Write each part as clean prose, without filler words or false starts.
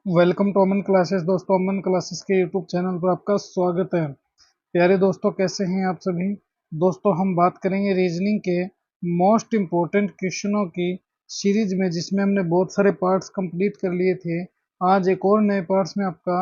Welcome to Aman classes. दोस्तों, Aman classes के YouTube channel पर आपका स्वागत है। प्यारे दोस्तों, कैसे हैं आप सभी। दोस्तों, हम बात करेंगे रीजनिंग के मोस्ट इम्पोर्टेंट क्वेश्चनों की सीरीज में, जिसमें हमने बहुत सारे पार्ट्स कंप्लीट कर लिए थे। आज एक और नए पार्ट्स में आपका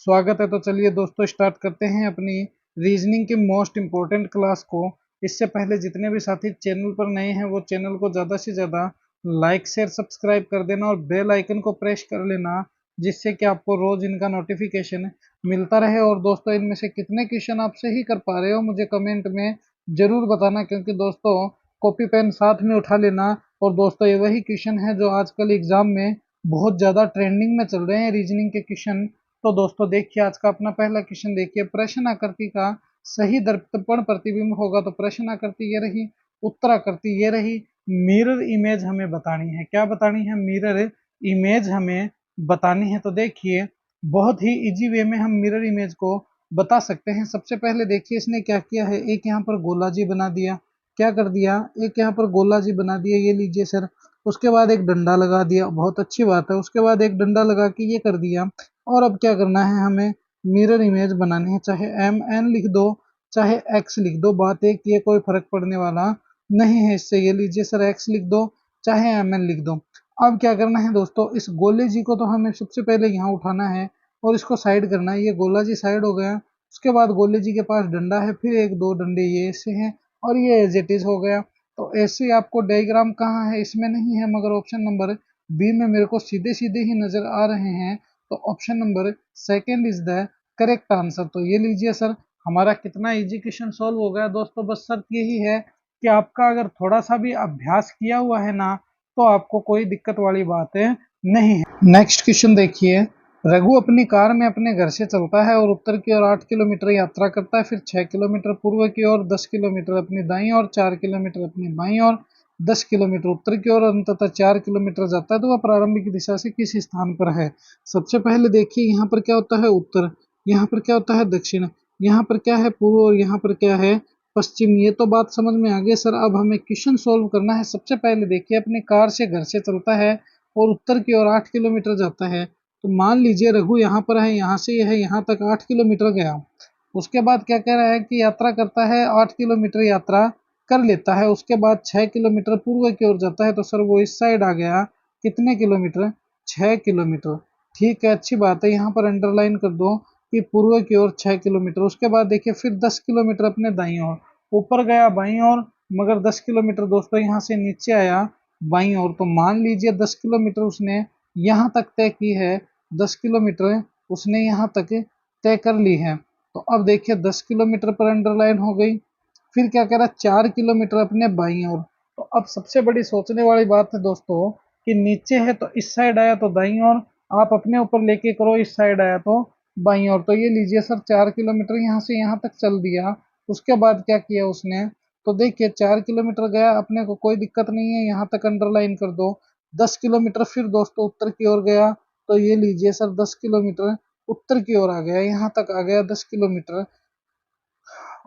स्वागत है। तो चलिए दोस्तों, स्टार्ट करते हैं अपनी रीजनिंग की मोस्ट इम्पोर्टेंट क्लास को। इससे पहले जितने भी साथी चैनल पर नए हैं वो चैनल को ज़्यादा से ज़्यादा लाइक शेयर सब्सक्राइब कर देना और बेल आइकन को प्रेस कर लेना, जिससे कि आपको रोज इनका नोटिफिकेशन मिलता रहे। और दोस्तों, इनमें से कितने क्वेश्चन आप सही कर पा रहे हो मुझे कमेंट में जरूर बताना, क्योंकि दोस्तों कॉपी पेन साथ में उठा लेना। और दोस्तों, ये वही क्वेश्चन है जो आजकल एग्जाम में बहुत ज्यादा ट्रेंडिंग में चल रहे हैं, रीजनिंग के क्वेश्चन। तो दोस्तों देखिए, आज का अपना पहला क्वेश्चन देखिए। प्रश्न आकृति का सही दर्पण प्रतिबिंब होगा। तो प्रश्न आकृति ये रही, उत्तर आकृति ये रही, मिरर इमेज हमें बतानी है। क्या बतानी है? मिरर इमेज हमें बतानी है। तो देखिए, बहुत ही इजी वे में हम मिरर इमेज को बता सकते हैं। सबसे पहले देखिए, इसने क्या किया है, एक यहाँ पर गोला जी बना दिया। क्या कर दिया? एक यहाँ पर गोला जी बना दिया, ये लीजिए सर। उसके बाद एक डंडा लगा दिया, बहुत अच्छी बात है। उसके बाद एक डंडा लगा के ये कर दिया। और अब क्या करना है हमें? मिरर इमेज बनानी है। चाहे MN लिख दो, चाहे X लिख दो, बात एक ये, कोई फर्क पड़ने वाला नहीं है इससे। ये लीजिए सर, X लिख दो चाहे MN लिख दो। अब क्या करना है दोस्तों, इस गोले जी को तो हमें सबसे पहले यहाँ उठाना है और इसको साइड करना है। ये गोला जी साइड हो गया। उसके बाद गोले जी के पास डंडा है, फिर एक दो डंडे ये ऐसे हैं और ये एज इट इज हो गया। तो ऐसे आपको डायग्राम कहाँ है, इसमें नहीं है, मगर ऑप्शन नंबर बी में मेरे को सीधे सीधे ही नजर आ रहे हैं। तो option number second is the correct answer. तो ये लीजिए सर, हमारा कितना इजी क्वेश्चन सॉल्व हो गया। दोस्तों, बस शर्त यही है कि आपका अगर थोड़ा सा भी अभ्यास किया हुआ है ना, तो आपको कोई दिक्कत वाली बात नहीं है। नेक्स्ट क्वेश्चन देखिए। रघु अपनी कार में अपने घर से चलता है और उत्तर की ओर 8 किलोमीटर यात्रा करता है, फिर 6 किलोमीटर पूर्व की ओर, 10 किलोमीटर अपनी दाईं ओर, 4 किलोमीटर अपनी बाईं ओर, 10 किलोमीटर उत्तर की ओर, अंततः 4 किलोमीटर जाता है। तो वह प्रारंभिक दिशा से किस स्थान पर है? सबसे पहले देखिए, यहाँ पर क्या होता है? उत्तर। यहाँ पर क्या होता है? दक्षिण। यहाँ पर क्या है? पूर्व। और यहाँ पर क्या है? पश्चिम। ये तो बात समझ में आ गई सर। अब हमें क्वेश्चन सोल्व करना है। सबसे पहले देखिए, अपने कार से घर से चलता है और उत्तर की ओर 8 किलोमीटर जाता है। तो मान लीजिए रघु यहाँ पर है, यहाँ से यह यहाँ तक 8 किलोमीटर गया। उसके बाद क्या कह रहा है कि यात्रा करता है, 8 किलोमीटर यात्रा कर लेता है। उसके बाद 6 किलोमीटर पूर्व की ओर जाता है। तो सर वो इस साइड आ गया। कितने किलोमीटर? 6 किलोमीटर। ठीक है, अच्छी बात है। यहाँ पर अंडरलाइन कर दो कि पूर्व की ओर 6 किलोमीटर। उसके बाद देखिए, फिर 10 किलोमीटर अपने दाईं ओर, ऊपर गया बाईं ओर, मगर 10 किलोमीटर दोस्तों यहाँ से नीचे आया बाईं ओर। तो मान लीजिए 10 किलोमीटर उसने यहाँ तक तय की है। 10 किलोमीटर उसने यहाँ तक तय कर ली है। तो अब देखिए, 10 किलोमीटर पर अंडरलाइन हो गई। फिर क्या कह रहा है? 4 किलोमीटर अपने बाईं ओर। तो अब सबसे बड़ी सोचने वाली बात है दोस्तों कि नीचे है तो इस साइड आया तो दाईं ओर, आप अपने ऊपर लेके करो, इस साइड आया तो बाईं ओर। तो ये लीजिए सर, 4 किलोमीटर यहाँ से यहाँ तक चल दिया। उसके बाद क्या किया उसने? तो देखिए, 4 किलोमीटर गया, अपने को कोई दिक्कत नहीं है, यहाँ तक अंडरलाइन कर दो। 10 किलोमीटर फिर दोस्तों उत्तर की ओर गया। तो ये लीजिए सर, 10 किलोमीटर उत्तर की ओर आ गया, यहाँ तक आ गया 10 किलोमीटर।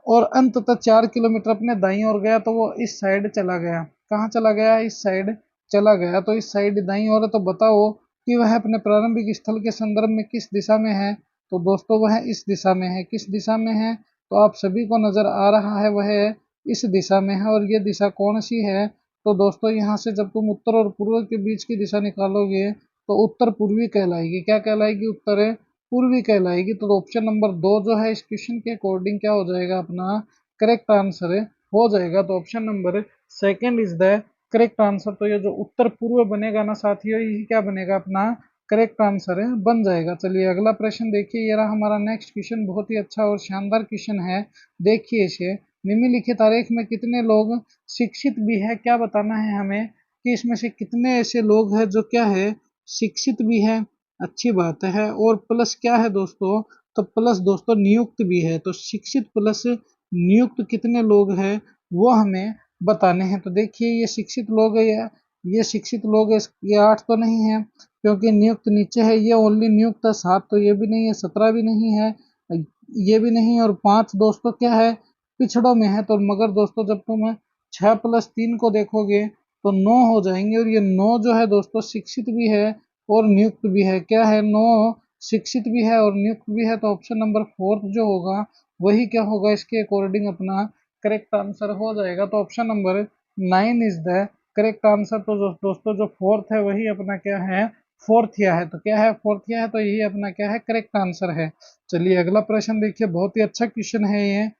और अंततः 4 किलोमीटर अपने दाईं ओर गया। तो वो इस साइड चला गया। कहाँ चला गया? इस साइड चला गया। तो इस साइड दाईं ओर है। तो बताओ कि वह अपने प्रारंभिक स्थल के संदर्भ में किस दिशा में है? तो दोस्तों वह इस दिशा में है। किस दिशा में है? तो आप सभी को नजर आ रहा है, वह इस दिशा में है। और ये दिशा कौन सी है? तो दोस्तों, यहाँ से जब तुम उत्तर और पूर्व के बीच की दिशा निकालोगे तो उत्तर पूर्वी कहलाएगी। क्या कहलाएगी? उत्तर पूर्वी कहलाएगी। तो ऑप्शन नंबर 2 जो है इस क्वेश्चन के अकॉर्डिंग क्या हो जाएगा? अपना करेक्ट आंसर हो जाएगा। तो option number second is the correct answer. तो ये जो उत्तर पूर्व बनेगा ना साथियों, यही क्या बनेगा? अपना करेक्ट आंसर बन जाएगा। चलिए अगला प्रश्न देखिए। ये रहा हमारा नेक्स्ट क्वेश्चन, बहुत ही अच्छा और शानदार क्वेश्चन है। देखिए इसे। निम्नलिखित आरेख में कितने लोग शिक्षित भी है? क्या बताना है हमें कि इसमें से कितने ऐसे लोग हैं जो क्या है? शिक्षित भी है। अच्छी बात है। और प्लस क्या है दोस्तों? तो प्लस दोस्तों नियुक्त भी है। तो शिक्षित प्लस नियुक्त कितने लोग हैं वो हमें बताने हैं। तो देखिए, ये शिक्षित लोग है, ये शिक्षित लोग है, ये 8 तो नहीं है क्योंकि नियुक्त नीचे है। ये ओनली नियुक्त है। 7 तो ये भी नहीं है, 17 भी नहीं है, ये भी नहीं। और 5 दोस्तों क्या है? पिछड़ों में है। तो मगर दोस्तों, जब तुम 6 + 3 को देखोगे तो 9 हो जाएंगे। और ये 9 जो है दोस्तों शिक्षित भी है और नियुक्त भी है। क्या है? 9 शिक्षित भी है और नियुक्त भी है। तो ऑप्शन नंबर 4 जो होगा वही क्या होगा, इसके अकॉर्डिंग अपना करेक्ट आंसर हो जाएगा। तो option number 9 is the correct answer. तो दोस्तों जो फोर्थ है वही अपना क्या है, फोर्थिया है। तो क्या है? फोर्थिया है, तो यही अपना क्या है, करेक्ट आंसर है। चलिए अगला प्रश्न देखिए, बहुत ही अच्छा क्वेश्चन है ये।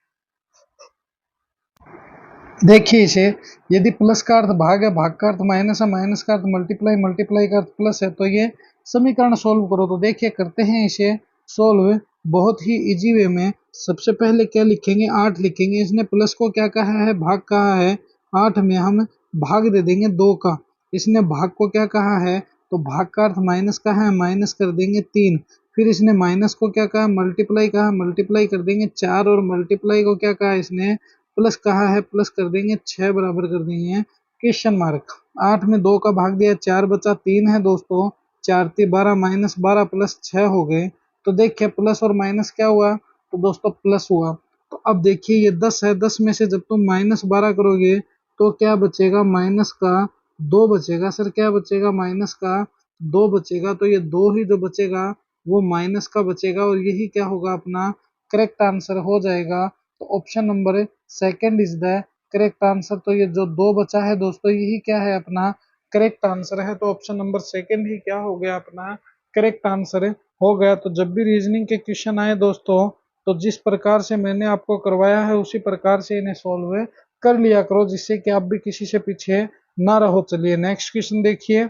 देखिए इसे, यदि प्लस का अर्थ भाग है, भाग का अर्थ माइनस है, माइनस का अर्थ मल्टीप्लाई, मल्टीप्लाई का अर्थ प्लस है, तो ये समीकरण सोल्व करो। तो देखिए करते हैं इसे सोल्व बहुत ही इजी वे में। सबसे पहले क्या लिखेंगे? 8 लिखेंगे। इसने प्लस को क्या कहा है? भाग कहा है। 8 में हम भाग दे देंगे 2 का। इसने भाग को क्या कहा है? तो भाग का अर्थ माइनस का है, माइनस कर देंगे 3। फिर इसने माइनस को क्या कहा? मल्टीप्लाई कहा, मल्टीप्लाई कर देंगे 4। और मल्टीप्लाई को क्या कहा इसने? प्लस कहा है, प्लस कर देंगे 6 बराबर कर देंगे क्वेश्चन मार्क। 8 में 2 का भाग दिया, 4 बचा, 3 है दोस्तों। 4 3 12 माइनस 12 प्लस 6 हो गए। तो देखिए प्लस और माइनस क्या हुआ? तो दोस्तों प्लस हुआ। तो अब देखिए ये 10 है, 10 में से जब तुम माइनस 12 करोगे तो क्या बचेगा? माइनस का 2 बचेगा। सर क्या बचेगा? माइनस का 2 बचेगा। तो ये 2 ही जो बचेगा वो माइनस का बचेगा और यही क्या होगा अपना करेक्ट आंसर हो जाएगा। तो option number second is the correct answer. तो ये जो 2 बचा है दोस्तों यही क्या है अपना करेक्ट आंसर है। तो ऑप्शन नंबर सेकंड ही क्या हो गया अपना करेक्ट आंसर हो गया। तो जब भी रीजनिंग के क्वेश्चन आए दोस्तों, तो जिस प्रकार से मैंने आपको करवाया है उसी प्रकार से इन्हें सॉल्व कर लिया करो, जिससे कि आप भी किसी से पीछे ना रहो। चलिए नेक्स्ट क्वेश्चन देखिए,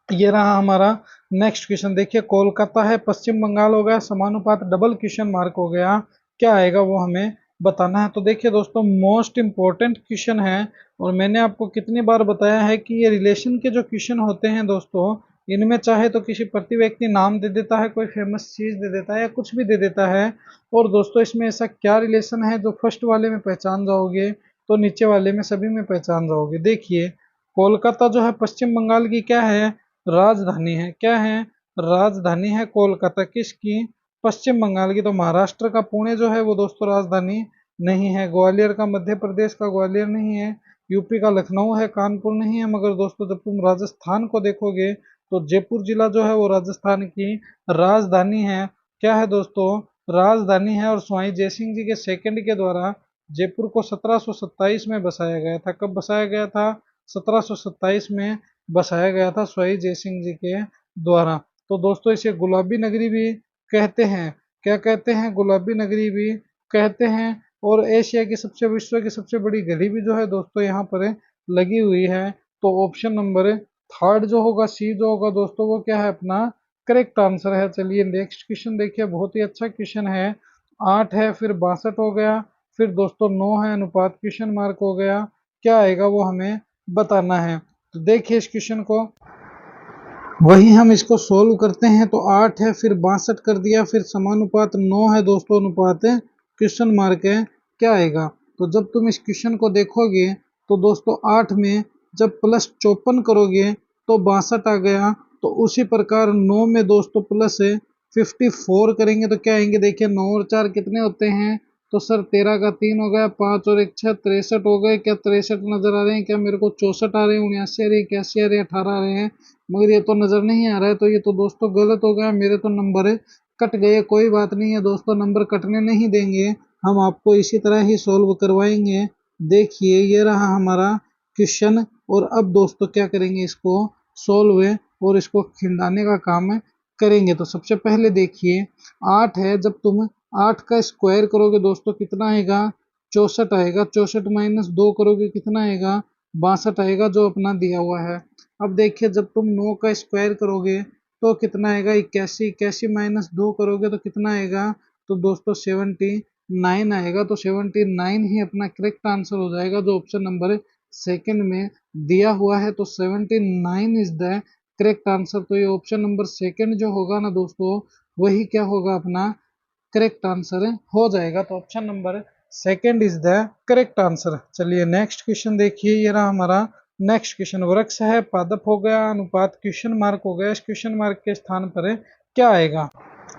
ये रहा हमारा नेक्स्ट क्वेश्चन। देखिए कोलकाता है, पश्चिम बंगाल हो गया, समानुपात डबल क्वेश्चन मार्क हो गया, क्या आएगा वो हमें बताना है। तो देखिए दोस्तों मोस्ट इंपॉर्टेंट क्वेश्चन है और मैंने आपको कितनी बार बताया है कि ये रिलेशन के जो क्वेश्चन होते हैं दोस्तों, इनमें चाहे तो किसी प्रति व्यक्ति नाम दे देता है, कोई फेमस चीज दे देता है या कुछ भी दे देता है। और दोस्तों इसमें ऐसा क्या रिलेशन है जो फर्स्ट वाले में पहचान जाओगे तो नीचे वाले में सभी में पहचान जाओगे। देखिए कोलकाता जो है पश्चिम बंगाल की क्या है? राजधानी है। क्या है? राजधानी है कोलकाता। किसकी? पश्चिम बंगाल की। तो महाराष्ट्र का पुणे जो है वो दोस्तों राजधानी नहीं है। ग्वालियर का, मध्य प्रदेश का ग्वालियर नहीं है। यूपी का लखनऊ है, कानपुर नहीं है। मगर दोस्तों जब तुम राजस्थान को देखोगे तो जयपुर जिला जो है वो राजस्थान की राजधानी है। क्या है दोस्तों? राजधानी है। और स्वाई जयसिंह जी के सेकंड के द्वारा जयपुर को 1727 में बसाया गया था। कब बसाया गया था? 1727 में बसाया गया था स्वाई जयसिंह जी के द्वारा। तो दोस्तों इसे गुलाबी नगरी भी कहते हैं। क्या कहते हैं? गुलाबी नगरी भी कहते हैं। और एशिया की विश्व की सबसे बड़ी घड़ी भी जो है दोस्तों यहाँ पर लगी हुई है। तो ऑप्शन नंबर थर्ड जो होगा, सी जो होगा दोस्तों, वो क्या है अपना करेक्ट आंसर है। चलिए नेक्स्ट क्वेश्चन देखिए, बहुत ही अच्छा क्वेश्चन है। 8 है, फिर 62 हो गया, फिर दोस्तों 9 है, अनुपात क्वेश्चन मार्क हो गया, क्या आएगा वो हमें बताना है। तो देखिए इस क्वेश्चन को, वही हम इसको सोल्व करते हैं। तो 8 है, फिर 62 कर दिया, फिर समानुपात 9 है दोस्तों, अनुपात क्वेश्चन मार्क है, क्या आएगा। तो जब तुम इस क्वेश्चन को देखोगे तो दोस्तों 8 में जब प्लस 54 करोगे तो 62 आ गया। तो उसी प्रकार 9 में दोस्तों प्लस 54 करेंगे तो क्या आएंगे। देखिए 9 और 4 कितने होते हैं? तो सर 13 का 3 हो गया, 5 और 1 6, 63 हो गए। क्या 63 नजर आ रहे हैं? क्या मेरे को 64 आ रहे हैं, 79 आ रहे हैं, 81 आ रहे हैं, 18 आ रहे हैं? मगर ये तो नजर नहीं आ रहा है। तो ये तो दोस्तों गलत हो गया, मेरे तो नंबर कट गए। कोई बात नहीं है दोस्तों, नंबर कटने नहीं देंगे, हम आपको इसी तरह ही सोल्व करवाएंगे। देखिए ये रहा हमारा क्वेश्चन। और अब दोस्तों क्या करेंगे, इसको सोल्व और इसको खिलाने का काम करेंगे। तो सबसे पहले देखिए 8 है, जब तुम 8 का स्क्वायर करोगे दोस्तों कितना आएगा? 64 आएगा। 64 माइनस 2 करोगे कितना आएगा? 62 आएगा, जो अपना दिया हुआ है। अब देखिए जब तुम 9 का स्क्वायर करोगे तो कितना आएगा? 81। 81 माइनस 2 करोगे तो कितना आएगा? तो दोस्तों 79 आएगा। तो 79 ही अपना करेक्ट आंसर हो जाएगा, जो ऑप्शन नंबर सेकंड में दिया हुआ है। तो 79 इज द करेक्ट आंसर। तो ये ऑप्शन नंबर सेकंड जो होगा ना दोस्तों, वही क्या होगा अपना करेक्ट आंसर हो जाएगा। तो option number second is the correct answer. चलिए नेक्स्ट क्वेश्चन देखिए, ये रहा हमारा नेक्स्ट क्वेश्चन। वृक्ष है, पादप हो गया, अनुपात क्वेश्चन मार्क हो गया, इस क्वेश्चन मार्क के स्थान पर क्या आएगा।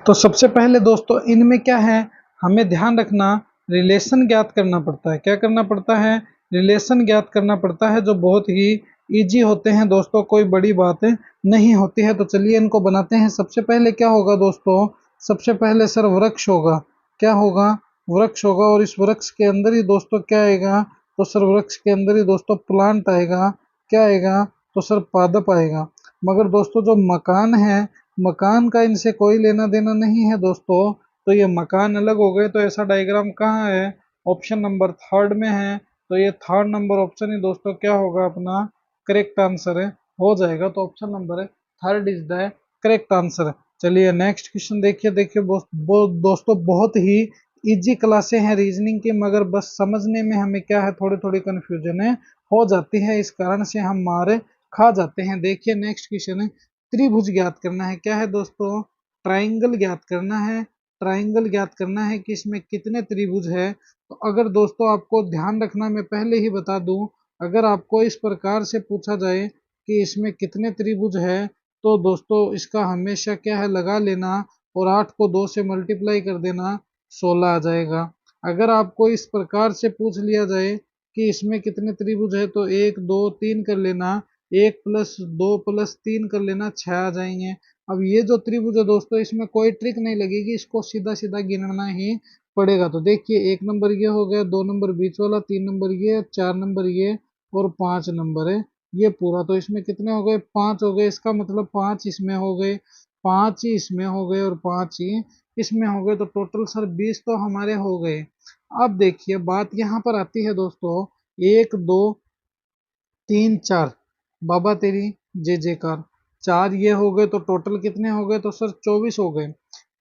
तो सबसे पहले दोस्तों इनमें क्या है, हमें ध्यान रखना, रिलेशन ज्ञात करना पड़ता है। क्या करना पड़ता है? रिलेशन ज्ञात करना पड़ता है, जो बहुत ही इजी होते हैं दोस्तों, कोई बड़ी बात नहीं होती है। तो चलिए इनको बनाते हैं। सबसे पहले क्या होगा दोस्तों, सबसे पहले सर वृक्ष होगा। क्या होगा, वृक्ष होगा। और इस वृक्ष के अंदर ही दोस्तों क्या आएगा, तो सर वृक्ष के अंदर ही दोस्तों प्लांट आएगा। क्या आएगा, तो सर पादप आएगा। मगर दोस्तों जो मकान है, मकान का इनसे कोई लेना देना नहीं है दोस्तों। तो ये मकान अलग हो गए। तो ऐसा डायग्राम कहाँ है, ऑप्शन नंबर थर्ड में है। तो ये थर्ड नंबर ऑप्शन ही दोस्तों क्या होगा, अपना करेक्ट आंसर है, हो जाएगा। तो ऑप्शन नंबर है third is the correct answer. चलिए नेक्स्ट क्वेश्चन देखिए। देखिए दोस्तों बहुत ही इजी क्लासे हैं रीजनिंग की, मगर बस समझने में हमें क्या है, थोड़ी थोड़ी कंफ्यूजन है हो जाती है, इस कारण से हम मारे खा जाते हैं। देखिए नेक्स्ट क्वेश्चन है, त्रिभुज ज्ञात करना है। क्या है दोस्तों, ट्राइंगल ज्ञात करना है। ट्राइंगल ज्ञात करना है कि इसमें कितने त्रिभुज है। तो अगर दोस्तों आपको ध्यान रखना, मैं पहले ही बता दूं, अगर आपको इस प्रकार से पूछा जाए कि इसमें कितने त्रिभुज है, तो दोस्तों इसका हमेशा क्या है, लगा लेना और 8 को 2 से मल्टीप्लाई कर देना, 16 आ जाएगा। अगर आपको इस प्रकार से पूछ लिया जाए कि इसमें कितने त्रिभुज है, तो 1 2 3 कर लेना, 1 प्लस 2 प्लस 3 कर लेना, 6 आ जाएंगे। अब ये जो त्रिभुज है दोस्तों, इसमें कोई ट्रिक नहीं लगेगी, इसको सीधा सीधा गिनना ही पड़ेगा। तो देखिए 1 नंबर ये हो गया, 2 नंबर बीच वाला, 3 नंबर ये, 4 नंबर ये और 5 नंबर है ये पूरा। तो इसमें कितने हो गए, 5 हो गए। इसका मतलब 5 इसमें हो गए, 5 ही इसमें हो गए और 5 ही इसमें हो गए। तो टोटल सर 20 तो हमारे हो गए। अब देखिए बात यहाँ पर आती है दोस्तों, 1 2 3 4, बाबा तेरी जय जयकार, 4 ये हो गए। तो टोटल कितने हो गए, तो सर 24 हो गए।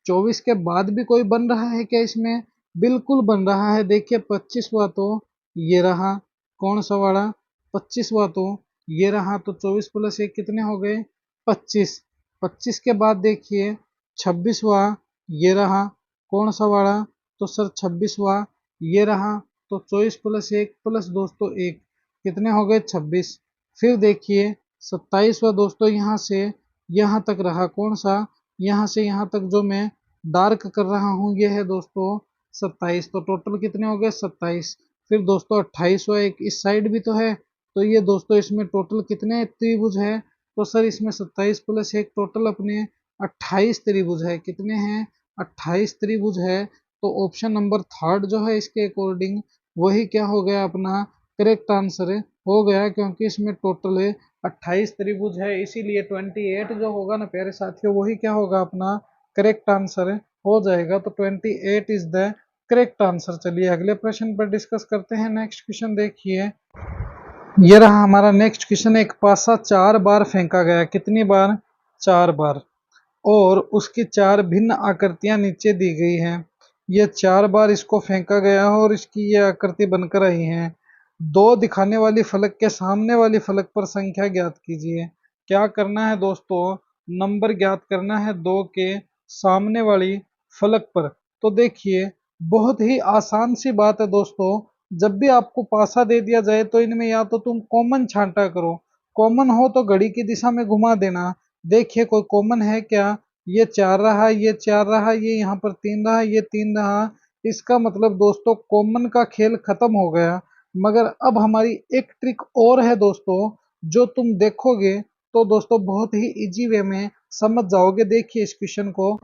24 के बाद भी कोई बन रहा है क्या इसमें, बिल्कुल बन रहा है। देखिए 25वां तो ये रहा, कौन सा वाला, 25वां तो ये रहा। तो 24 प्लस 1 कितने हो गए, 25। 25 के बाद देखिए 26वां ये रहा, कौन सा वाला, तो सर 26वां ये रहा। तो 24 प्लस 1 प्लस दोस्तों 1 कितने हो गए, 26। फिर देखिए 27वां दोस्तों यहाँ से यहाँ तक रहा, कौन सा, यहाँ से यहाँ तक जो मैं डार्क कर रहा हूँ ये है दोस्तों 27। तो टोटल कितने हो गए, 27। फिर दोस्तों 28वां एक इस साइड भी तो है। तो ये दोस्तों इसमें टोटल कितने त्रिभुज है, तो सर इसमें 27 प्लस 1 टोटल अपने 28 त्रिभुज है। कितने हैं, 28 त्रिभुज है। तो ऑप्शन नंबर थर्ड जो है इसके अकॉर्डिंग वही क्या हो गया, अपना करेक्ट आंसर हो गया, क्योंकि इसमें टोटल 28 त्रिभुज है। इसीलिए 28 जो होगा ना प्यारे साथियों, वही क्या होगा, अपना करेक्ट आंसर हो जाएगा। तो 28 इज द करेक्ट आंसर। चलिए अगले प्रश्न पर डिस्कस करते हैं। नेक्स्ट क्वेश्चन देखिए, ये रहा हमारा नेक्स्ट क्वेश्चन। एक पासा 4 बार फेंका गया, कितनी बार, 4 बार, और उसकी 4 भिन्न आकृतियां नीचे दी गई हैं। ये 4 बार इसको फेंका गया है और इसकी ये आकृति बनकर आई है। दो दिखाने वाली फलक के सामने वाली फलक पर संख्या ज्ञात कीजिए। क्या करना है दोस्तों, नंबर ज्ञात करना है दो के सामने वाली फलक पर। तो देखिए बहुत ही आसान सी बात है दोस्तों, जब भी आपको पासा दे दिया जाए तो इनमें या तो तुम कॉमन छांटा करो, कॉमन हो तो घड़ी की दिशा में घुमा देना। देखिए कोई कॉमन है क्या, ये 4 रहा, ये 4 रहा, ये यहाँ पर 3 रहा, ये 3 रहा। इसका मतलब दोस्तों कॉमन का खेल खत्म हो गया। मगर अब हमारी एक ट्रिक और है दोस्तों, जो तुम देखोगे तो दोस्तों बहुत ही इजी वे में समझ जाओगे। देखिए इस क्वेश्चन को,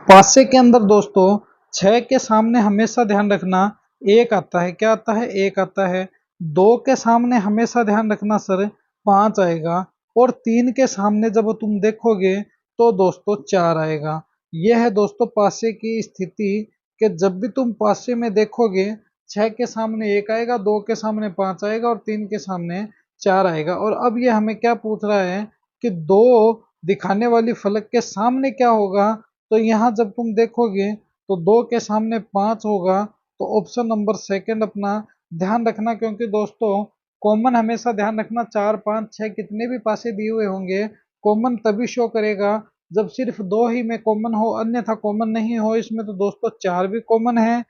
पासे के अंदर दोस्तों 6 के सामने हमेशा ध्यान रखना 1 आता है। क्या आता है, 1 आता है। 2 के सामने हमेशा ध्यान रखना सर 5 आएगा। और 3 के सामने जब तुम देखोगे तो दोस्तों 4 आएगा। यह है दोस्तों पासे की स्थिति, कि जब भी तुम पासे में देखोगे 6 के सामने 1 आएगा, 2 के सामने 5 आएगा और 3 के सामने 4 आएगा। और अब ये हमें क्या पूछ रहा है कि दो दिखाने वाली फलक के सामने क्या होगा। तो यहाँ जब तुम देखोगे तो 2 के सामने 5 होगा। तो ऑप्शन नंबर सेकंड अपना ध्यान रखना, क्योंकि दोस्तों कॉमन हमेशा ध्यान रखना, 4 5 6 कितने भी पासे दिए हुए होंगे, कॉमन तभी शो करेगा जब सिर्फ 2 ही में कॉमन हो, अन्यथा कॉमन नहीं हो। इसमें तो दोस्तों 4 भी कॉमन है,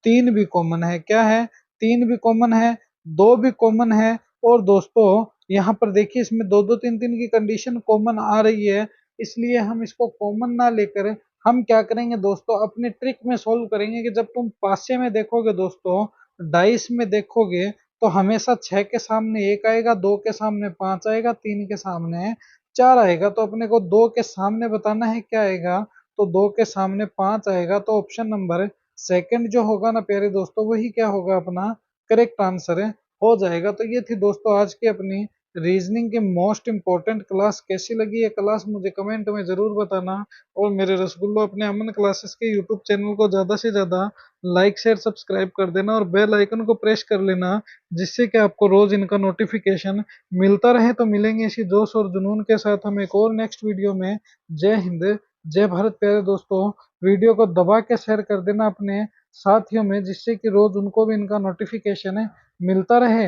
3 भी कॉमन है। क्या है, 3 भी कॉमन है, 2 भी कॉमन है। और दोस्तों यहाँ पर देखिए इसमें 2 2 3 3 की कंडीशन कॉमन आ रही है। इसलिए हम इसको कॉमन ना लेकर हम क्या करेंगे दोस्तों, अपने ट्रिक में सोल्व करेंगे कि जब तुम पासे में देखोगे दोस्तों, डाइस में देखोगे, तो हमेशा 6 के सामने 1 आएगा, 2 के सामने 5 आएगा, 3 के सामने 4 आएगा। तो अपने को 2 के सामने बताना है क्या आएगा, तो 2 के सामने 5 आएगा। तो ऑप्शन नंबर सेकंड जो होगा ना प्यारे दोस्तों, वही क्या होगा, अपना करेक्ट आंसर हो जाएगा। तो ये थी दोस्तों आज की अपनी रीजनिंग की मोस्ट इंपॉर्टेंट क्लास। कैसी लगी ये क्लास मुझे कमेंट में जरूर बताना। और मेरे रसगुल्लो अपने अमन क्लासेस के यूट्यूब चैनल को ज्यादा से ज्यादा लाइक शेयर सब्सक्राइब कर देना और बेल आइकन को प्रेस कर लेना, जिससे कि आपको रोज इनका नोटिफिकेशन मिलता रहे। तो मिलेंगे इसी जोश और जुनून के साथ हम एक और नेक्स्ट वीडियो में। जय हिंद, जय भारत प्यारे दोस्तों। वीडियो को दबा के शेयर कर देना अपने साथियों में, जिससे कि रोज उनको भी इनका नोटिफिकेशन मिलता रहे।